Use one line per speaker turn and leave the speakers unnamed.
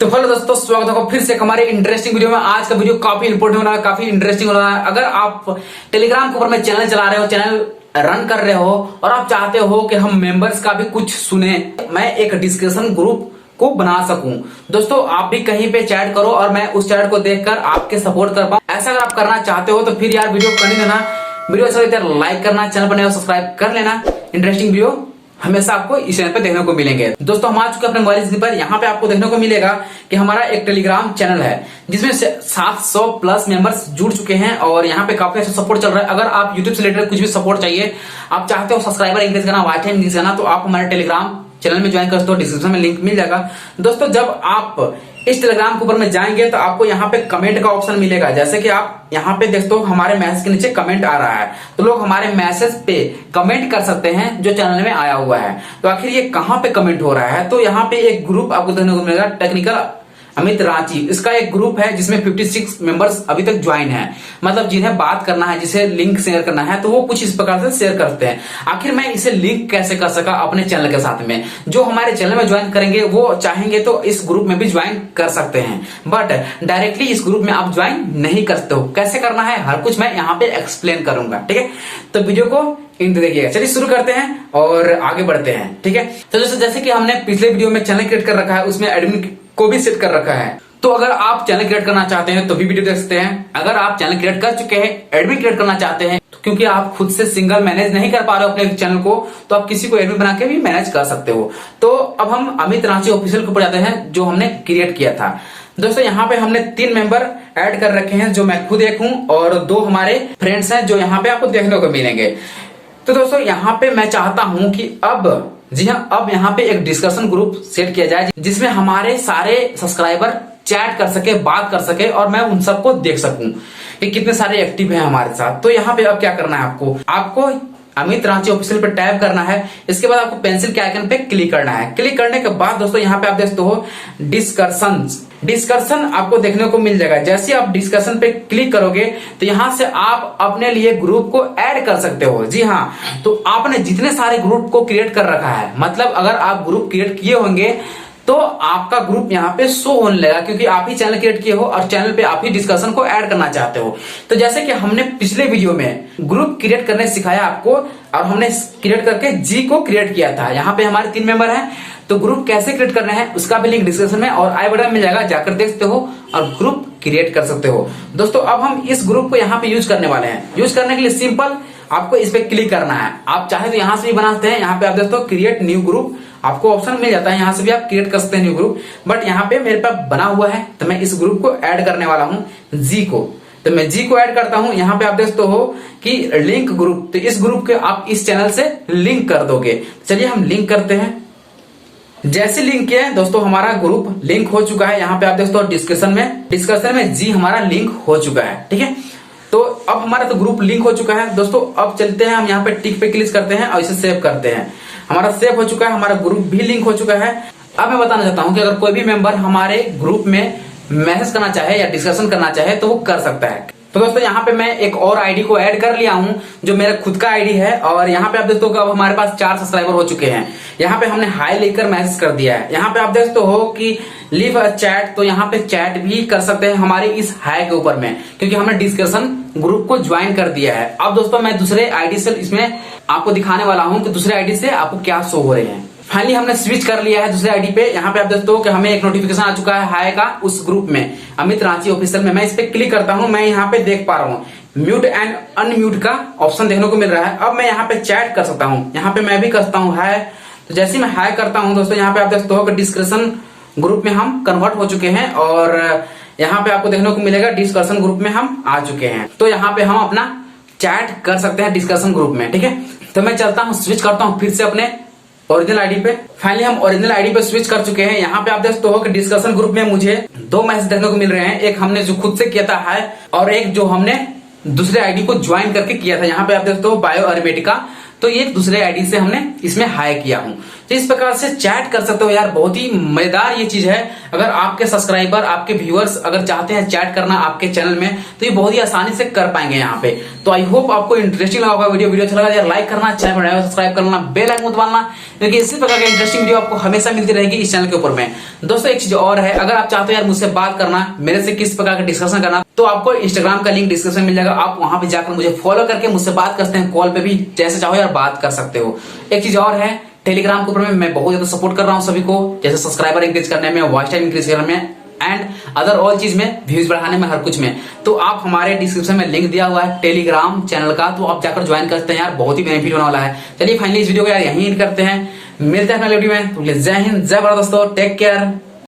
तो हेलो दोस्तों, स्वागत है फिर से हमारे इंटरेस्टिंग वीडियो में। आज का वीडियो काफी इंपोर्टेंट होना है, काफी इंटरेस्टिंग होना है। अगर आप टेलीग्राम के ऊपर में चैनल चला रहे हो, चैनल रन कर रहे हो और आप चाहते हो कि हम मेंबर्स का भी कुछ सुने, मैं एक डिस्कशन ग्रुप को बना सकूं। दोस्तों आप भी कहीं पे चैट करो और मैं उस चैट को देखकर आपके सपोर्ट कर पाऊं। ऐसा अगर आप करना चाहते हो तो फिर यार वीडियो कर देना, वीडियो अच्छा लगता है लाइक करना, चैनल पर नया सब्सक्राइब कर लेना। इंटरेस्टिंग वीडियो हमेशा आपको इस चैनल पे देखने को मिलेंगे। दोस्तों हम आ चुके अपने मोबाइल स्क्रीन पर। यहाँ पे आपको देखने को मिलेगा कि हमारा एक टेलीग्राम चैनल है जिसमें 700 प्लस मेंबर्स जुड़ चुके हैं और यहाँ पे काफी अच्छा सपोर्ट चल रहा है। अगर आप यूट्यूब से रिलेटेड कुछ भी सपोर्ट चाहिए, आप चाहते हो सब्सक्राइबर इंक्रीज करना, वॉच टाइम इंक्रीज करना, तो आप हमारे टेलीग्राम चैनल में ज्वाइन कर सकते हो। डिस्क्रिप्शन में लिंक मिल जाएगा। दोस्तों जब आप इस टेलीग्राम के ऊपर में जाएंगे तो आपको यहाँ पे कमेंट का ऑप्शन मिलेगा। जैसे कि आप यहाँ पे देखते हो हमारे मैसेज के नीचे कमेंट आ रहा है, तो लोग हमारे मैसेज पे कमेंट कर सकते हैं जो चैनल में आया हुआ है। तो आखिर ये कहाँ पे कमेंट हो रहा है, तो यहाँ पे एक ग्रुप आपको देखने को मिलेगा, टेक्निकल अमित रांची। इसका एक ग्रुप है जिसमें 56 मेंबर्स अभी तक ज्वाइन हैं। मतलब जिन्हें बात करना है, जिसे लिंक शेयर करना है, तो वो कुछ इस प्रकार से शेयर करते हैं। आखिर मैं इसे लिंक कैसे कर सका अपने चैनल के साथ में? जो हमारे चैनल में ज्वाइन करेंगे वो चाहेंगे तो इस ग्रुप में भी ज्वाइन कर सकते हैं, बट डायरेक्टली इस ग्रुप में आप ज्वाइन नहीं कर सकते हो। कैसे करना है हर कुछ मैं यहाँ पे एक्सप्लेन करूंगा, ठीक है? तो वीडियो को इन देखिएगा। चलिए शुरू करते हैं और आगे बढ़ते हैं, ठीक है? तो दोस्तों जैसे कि हमने पिछले वीडियो में चैनल क्रिएट कर रखा है, उसमें एडमिन को भी सेट कर रखा है। तो अगर आप चैनल क्रिएट करना चाहते हैं तो भी वीडियो देख सकते हैं। अगर आप चैनल क्रिएट कर चुके हैं, एडमिन क्रिएट करना चाहते हैं, तो क्योंकि आप खुद से सिंगल मैनेज नहीं कर पा रहे हो अपने चैनल को, तो आप किसी को एडमिन बना के भी मैनेज कर सकते हो। तो अब हम अमित रांची ऑफिशियल के ऊपर जाते हैं जो हमने क्रिएट किया था। दोस्तों यहाँ पे हमने 3 मेंबर ऐड कर रखे हैं, जो मैं खुद एक हूं और 2 हमारे फ्रेंड्स हैं जो यहाँ पे आपको देखने को मिलेंगे। तो दोस्तों यहाँ पे मैं चाहता हूं कि अब यहाँ पे एक डिस्कशन ग्रुप सेट किया जाए जिसमें हमारे सारे सब्सक्राइबर चैट कर सके, बात कर सके और मैं उन सबको देख सकूं कि कितने सारे एक्टिव हैं हमारे साथ। तो यहाँ पे अब क्या करना है, आपको अमित रांची ऑफिशियल पे टैप करना है। इसके बाद आपको पेंसिल के आइकन पे क्लिक करना है। क्लिक करने के बाद दोस्तों यहाँ पे आप देखते हो डिस्कशन आपको देखने को मिल जाएगा। जैसे आप डिस्कशन पे क्लिक करोगे तो यहाँ से आप अपने लिए ग्रुप को ऐड कर सकते हो। जी हाँ, तो आपने जितने सारे ग्रुप को क्रिएट कर रखा है, मतलब अगर आप ग्रुप क्रिएट किए होंगे तो आपका ग्रुप यहाँ पे शो होने लगेगा, क्योंकि आप ही चैनल क्रिएट किए हो और चैनल पे आप ही डिस्कशन को ऐड करना चाहते हो। तो जैसे कि हमने पिछले वीडियो में ग्रुप क्रिएट करने सिखाया आपको और हमने क्रिएट करके जी को क्रिएट किया था। यहाँ पे हमारे 3 मेंबर हैं, तो ग्रुप कैसे क्रिएट करना है उसका भी लिंक डिस्क्रिप्शन में और आई बटन मिल जाएगा, जाकर देख सकते हो और ग्रुप क्रिएट कर सकते हो। दोस्तों अब हम इस ग्रुप को यहाँ पे यूज करने वाले हैं। यूज करने के लिए सिंपल आपको इस पे क्लिक करना है। आप चाहे तो यहाँ से भी बना सकते हैं। यहाँ पे आप देखते हो क्रिएट न्यू ग्रुप, आपको ऑप्शन मिल जाता है, यहाँ से भी आप क्रिएट कर सकते हैं न्यू ग्रुप। बट यहाँ पे मेरे पास बना हुआ है तो मैं इस ग्रुप को ऐड करने वाला हूँ, जी को। तो मैं जी को ऐड करता हूँ। यहाँ पे आप देखते हो कि लिंक ग्रुप, तो इस ग्रुप के आप इस चैनल से लिंक कर दोगे। चलिए हम लिंक करते हैं। जैसे लिंक किया है दोस्तों, हमारा ग्रुप लिंक हो चुका है। यहाँ पे आप देखते हो डिस्कशन में जी हमारा लिंक हो चुका है, ठीक है? तो अब हमारा तो ग्रुप लिंक हो चुका है। दोस्तों अब चलते हैं, हम यहाँ पे टिक पे क्लिक करते हैं और इसे सेव करते हैं। हमारा सेव हो चुका है, हमारा ग्रुप भी लिंक हो चुका है। अब मैं बताना चाहता हूँ कि अगर कोई भी मेंबर हमारे ग्रुप में मैसेज करना चाहे या डिस्कशन करना चाहे तो वो कर सकता है। तो दोस्तों यहाँ पे मैं एक और आईडी को ऐड कर लिया हूँ जो मेरा खुद का आईडी है और यहाँ पे आप देखते हो कि अब हमारे पास 4 सब्सक्राइबर हो चुके हैं। यहाँ पे हमने हाई लिखकर मैसेज कर दिया है। यहाँ पे आप देखते हो कि लीव अ चैट, तो यहाँ पे चैट भी कर सकते हैं हमारे इस हाई के ऊपर में, क्योंकि हमने डिस्कशन ग्रुप को ज्वाइन कर दिया है। अब दोस्तों मैं दूसरे आईडी से इसमें आपको दिखाने वाला हूँ कि दूसरे आईडी से आपको क्या शो हो रहे हैं। फाइनली हमने स्विच कर लिया है दूसरे आईडी पे। यहाँ पे आप देखते हो कि हमें एक नोटिफिकेशन आ चुका है हाय का उस ग्रुप में, अमित रांची ऑफिशियल में। मैं इस पे क्लिक करता हूँ, मैं यहाँ पे देख पा रहा हूँ म्यूट एंड अनम्यूट का ऑप्शन देखने को मिल रहा है। अब मैं यहाँ पे चैट कर सकता हूँ। यहाँ पे मैं भी करता हूँ हाय। तो जैसे मैं हाय करता हूँ दोस्तों, यहाँ पे आप देखते हो कि डिस्कशन ग्रुप में हम कन्वर्ट हो चुके हैं और यहाँ पे आपको देखने को मिलेगा डिस्कशन ग्रुप में हम आ चुके हैं। तो यहाँ पे हम अपना चैट कर सकते हैं डिस्कशन ग्रुप में, ठीक है? तो मैं चलता हूँ, स्विच करता हूँ फिर से अपने ओरिजिनल आईडी पे। फाइनली हम ओरिजिनल आईडी पे स्विच कर चुके हैं। यहाँ पे आप देखते हो कि डिस्कशन ग्रुप में मुझे 2 मैसेज देखने को मिल रहे हैं। एक हमने जो खुद से किया था हाय और एक जो हमने दूसरे आईडी को ज्वाइन करके किया था। यहाँ पे आप देखते हो बायो अरिमेटिका, तो ये दूसरे आईडी से हमने इसमें हाई किया हूं। तो इस प्रकार से चैट कर सकते हो यार, बहुत ही मजेदार ये चीज है। अगर आपके सब्सक्राइबर, आपके व्यूअर्स अगर चाहते हैं चैट करना आपके चैनल में, तो ये बहुत ही आसानी से कर पाएंगे यहाँ पे। तो आई होप आपको इंटरेस्टिंग लगा होगा वीडियो अच्छा लगा यार लाइक करना, चैनल बनाया सब्सक्राइब करना, बेल आइकन दबाना, क्योंकि इसी प्रकार की इंटरेस्टिंग वीडियो आपको हमेशा मिलती रहेगी इस चैनल के ऊपर में। दोस्तों एक चीज और है, अगर आप चाहते हो यार मुझसे बात करना, मेरे से किस प्रकार का डिस्कशन करना, तो आपको इंस्टाग्राम का लिंक डिस्क्रिप्शन में मिल जाएगा, आप वहां पे जाकर मुझे फॉलो करके मुझसे बात कर सकते हैं, कॉल पे भी जैसे चाहो यार बात कर सकते हो। एक चीज और है, टेलीग्राम के ऊपर में मैं बहुत ज्यादा सपोर्ट कर रहा हूं सभी को, जैसे सब्सक्राइबर इंक्रीज करने में, वॉच टाइम इंक्रीज करने में एंड अदर ऑल चीज में, व्यूज बढ़ाने में, हर कुछ में। तो आप हमारे डिस्क्रिप्शन में लिंक दिया हुआ है टेलीग्राम चैनल का, तो आप जाकर ज्वाइन कर सकते हैं यार, बहुत ही बेनिफिट होने वाला है। चलिए फाइनली इस वीडियो को यार यहीं करते हैं, मिलते हैं अगले वीडियो में। तो जय हिंद, जय भारत दोस्तों, टेक केयर।